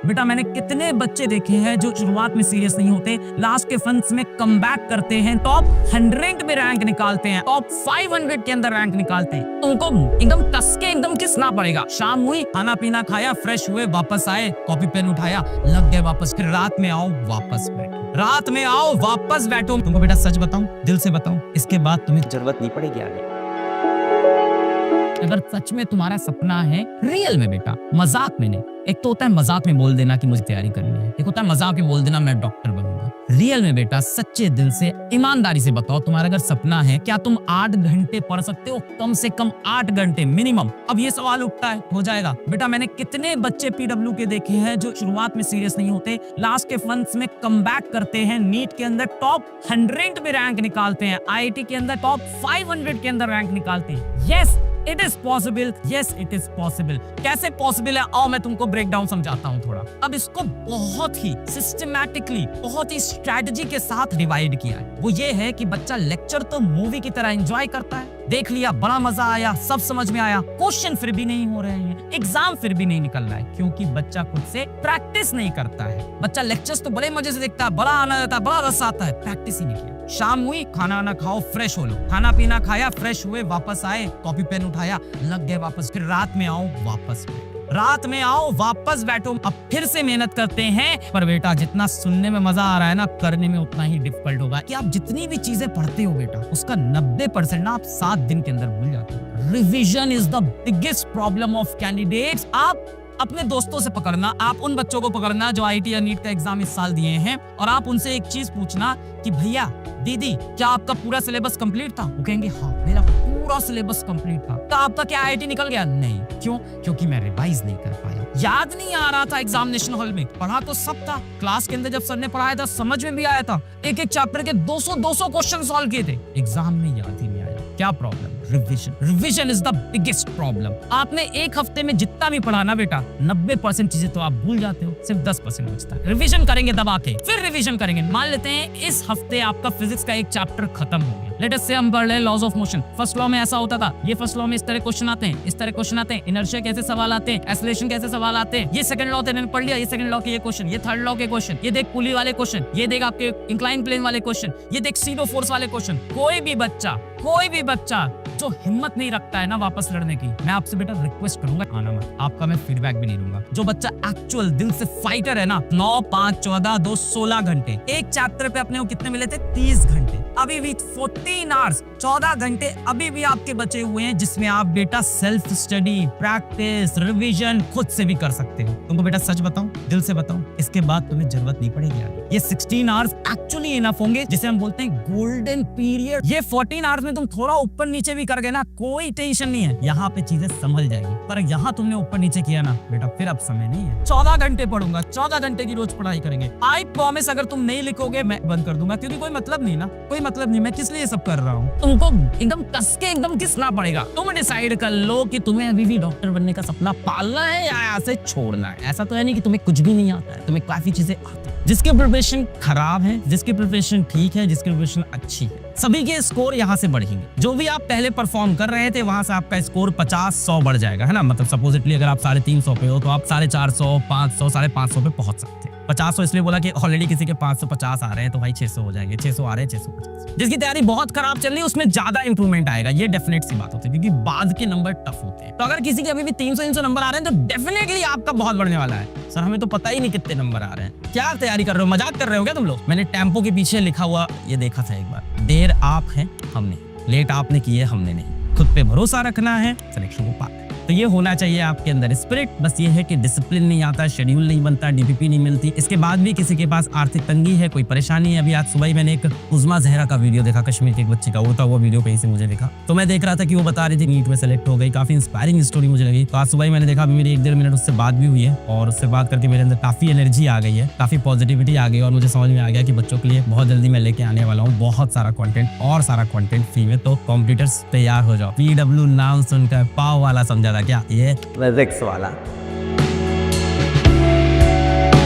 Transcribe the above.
बेटा मैंने कितने बच्चे देखे हैं जो शुरुआत में सीरियस नहीं होते, लास्ट के फंड्स में कमबैक करते हैं, टॉप 100 में रैंक निकालते हैं, टॉप 500 के अंदर रैंक निकालते हैं। उनको एकदम कस के एकदम किसना पड़ेगा। शाम हुई, खाना पीना खाया, फ्रेश हुए, वापस आए, कॉपी पेन उठाया, लग गए वापस। फिर रात में आओ वापस बैठो, रात में आओ वापस बैठो। तुमको बेटा सच बताऊं, दिल से बताऊं, इसके बाद तुम्हें जरूरत नहीं पड़ेगी आगे। अगर सच में तुम्हारा सपना है, रियल में बेटा, मजाक में नहीं। एक तो होता है मजाक में बोल देना कि मुझे तैयारी करनी है, एक होता है मजाक में बोल देना मैं डॉक्टर बनूंगा। रियल में बेटा सच्चे दिल से ईमानदारी से बताओ, तुम्हारा अगर सपना है, क्या तुम 8 घंटे पढ़ सकते हो? कम से कम 8 घंटे मिनिमम। अब ये सवाल उठता है, हो जाएगा बेटा। मैंने कितने बच्चे पीडब्ल्यू के देखे हैं जो शुरुआत में सीरियस नहीं होते, लास्ट के फंड्स में कमबैक करते हैं, नीट के अंदर टॉप 100 में रैंक निकालते हैं, आईआईटी के अंदर टॉप 500 के अंदर रैंक निकालते हैं। Yes it is possible, yes it is possible. कैसे पॉसिबल है, आओ मैं तुमको ब्रेक डाउन समझाता हूँ थोड़ा। अब इसको बहुत ही सिस्टमैटिकली, बहुत ही स्ट्रैटेजी के साथ डिवाइड किया है। वो ये है कि बच्चा लेक्चर तो मूवी की तरह एंजॉय करता है, देख लिया, बड़ा मजा आया, सब समझ में आया, क्वेश्चन फिर भी नहीं हो रहे हैं, एग्जाम फिर भी नहीं निकल रहा है, क्योंकि बच्चा खुद से प्रैक्टिस नहीं करता है। बच्चा लेक्चर्स तो बड़े मजे से देखता है, बड़ा आनंद आता है, बड़ा रस आता है, प्रैक्टिस ही नहीं किया। शाम हुई, खाना ना खाओ, फ्रेश हो लो, खाना पीना खाया, फ्रेश हुए, वापस आए, कॉपी पेन उठाया, लग गए वापस। फिर रात में आओ वापस बैठो, रात में आओ वापस बैठो। अब फिर से मेहनत करते हैं, पर बेटा जितना सुनने में मजा आ रहा है ना, करने में उतना ही डिफिकल्ट होगा। कि आप जितनी भी चीजें पढ़ते हो बेटा, उसका 90% ना आप 7 दिन के अंदर भूल जाते हो। Revision is the biggest problem of candidates. आप अपने दोस्तों से पकड़ना, आप उन बच्चों को पकड़ना जो आईआईटी या नीट का एग्जाम इस साल दिए हैं, और आप उनसे एक चीज पूछना कि भैया दीदी क्या आपका पूरा सिलेबस कंप्लीट था? वो कहेंगे हाँ मेरा पूरा सिलेबस कंप्लीट था। तो आपका क्या आईआईटी निकल गया? नहीं। क्यों? क्योंकि मैं रिवाइज नहीं कर पाया, याद नहीं आ रहा था एग्जामिनेशन हॉल में। पढ़ा तो सब था, क्लास के अंदर जब सर ने पढ़ाया था समझ में भी आया था, एक एक चैप्टर के 200 क्वेश्चन सॉल्व किए थे, एग्जाम में याद ही नहीं आया। क्या problem? Revision. Revision is the biggest problem. आपने एक हफ्ते में जितना भी पढ़ा ना बेटा, 90% चीजें तो आप भूल जाते हो, सिर्फ 10% बचता है। रिविजन करेंगे दबा के, फिर रिविजन करेंगे। मान लेते हैं इस हफ्ते आपका फिजिक्स का एक चैप्टर खत्म हो गया। लेट अस से हम पढ़ रहे हैं laws of motion. First law में ऐसा होता था, ये फर्स्ट लॉ में इस तरह क्वेश्चन आते हैं, इस तरह क्वेश्चन आते हैं, इनर्शिया कैसे सवाल आते हैं, एक्सेलरेशन कैसे सवाल आते हैं। ये सेकंड लॉ तेने पढ़ लिया, ये सेकंड लॉ के ये क्वेश्चन, ये थर्ड लॉ के क्वेश्चन, ये देख पुली वाले क्वेश्चन, ये देख आपके इंक्लाइन प्लेन वाले क्वेश्चन, ये देख सीडो फोर्स वाले क्वेश्चन। कोई भी बच्चा जो हिम्मत नहीं रखता है ना वापस लड़ने की, मैं आपसे बेटा रिक्वेस्ट करूंगा आना मत। आपका मैं फीडबैक भी नहीं दूंगा। जो बच्चा एक्चुअल दिल से फाइटर है ना, 9, 5, 14, 2, 16 घंटे एक चैप्टर पे अपने को कितने मिले थे? 30 घंटे। अभी भी 14 आवर्स, 14 घंटे अभी भी आपके बचे हुए हैं, जिसमें आप बेटा सेल्फ स्टडी, प्रैक्टिस, रिवीजन खुद से भी कर सकते हो। तुमको बेटा सच बताऊं, दिल से बताऊं, इसके बाद तुम्हें जरूरत नहीं पड़ेगी आगे। ये 16 आवर्स एक्चुअली इनफ होंगे, जिसे हम बोलते हैं गोल्डन पीरियड। ये 14 आवर्स में तुम थोड़ा ऊपर नीचे भी कर गए ना, कोई टेंशन नहीं है, यहाँ पे चीजें संभल जाएगी। पर यहाँ तुमने ऊपर नीचे किया ना बेटा, फिर अब समय नहीं है। 14 घंटे पढ़ूंगा, 14 घंटे की रोज पढ़ाई करेंगे। आई प्रॉमिस, अगर तुम नहीं लिखोगे मैं बंद कर दूंगा, क्योंकि कोई मतलब नहीं ना, कोई मतलब नहीं। मैं किस लिए सब कर रहा हूँ? तुमको एकदम कस के एकदम किसना पड़ेगा। तुम डिसाइड कर लो कि तुम्हें अभी भी डॉक्टर बनने का सपना पालना है या ऐसे छोड़ना है। ऐसा तो है नहीं कि तुम्हें कुछ भी नहीं आता है, तुम्हें काफी चीजें आती है। जिसकी प्रिपरेशन खराब है, जिसकी प्रिपरेशन ठीक है, जिसकी प्रिपरेशन अच्छी है, सभी के स्कोर यहाँ से बढ़ेंगे। जो भी आप पहले परफॉर्म कर रहे थे, वहां से आपका स्कोर 50-100 बढ़ जाएगा, है ना। मतलब सपोजिटली अगर आप 350 पे हो तो आप 450, 500, 550 पे पहुंच सकते हैं। 50 इसलिए बोला कि ऑलरेडी किसी के 550 आ रहे हैं, तो भाई 600 हो जाएंगे, 600 आ रहे हैं, 650। जिसकी तैयारी बहुत खराब चल रही है उसमें ज्यादा इंप्रूवमेंट आएगा, ये डेफिनेट सी बात होती है, क्योंकि बाद के नंबर टफ होते हैं। तो अगर किसी के अभी भी 300 नंबर आ रहे हैं, तो डेफिनेटली आपका बहुत बढ़ने वाला है। सर हमें तो पता ही नहीं कितने नंबर आ रहे हैं। क्या तैयारी कर रहे हो? मजाक कर रहे हो क्या तुम लोग? मैंने टेम्पो के पीछे लिखा हुआ ये देखा था एक बार, देर आप हैं हमने, लेट आपने की है हमने नहीं। खुद पे भरोसा रखना है, सिलेक्शन को पाना। तो ये होना चाहिए आपके अंदर स्पिरिट। बस ये है कि डिसिप्लिन नहीं आता, शेड्यूल नहीं बनता, डीपीपी नहीं मिलती। इसके बाद भी किसी के पास आर्थिक तंगी है, कोई परेशानी है। अभी आज सुबह ही मैंने एक उज़मा जहरा का वीडियो देखा, कश्मीर के एक बच्चे का, वो वीडियो कहीं से मुझे देखा, तो मैं देख रहा था कि वो बता रही थी नीट में सेलेक्ट हो गई। काफी इंस्पायरिंग स्टोरी मुझे लगी। तो आज सुबह ही मैंने देखा, अभी मेरी 1-1.5 मिनट उससे बात भी हुई है, और उससे बात करके मेरे अंदर काफी एनर्जी आ गई है, काफी पॉजिटिविटी आ गई, और मुझे समझ में आ गया कि बच्चों के लिए बहुत जल्दी मैं लेके आने वाला हूँ बहुत सारा कंटेंट, और सारा कंटेंट फ्री में। तो कॉम्पिटिटर्स तैयार हो जाओ। पीडब्ल्यू नाम सुनकर पाव वाला समझा था क्या? ये फिजिक्स वाला।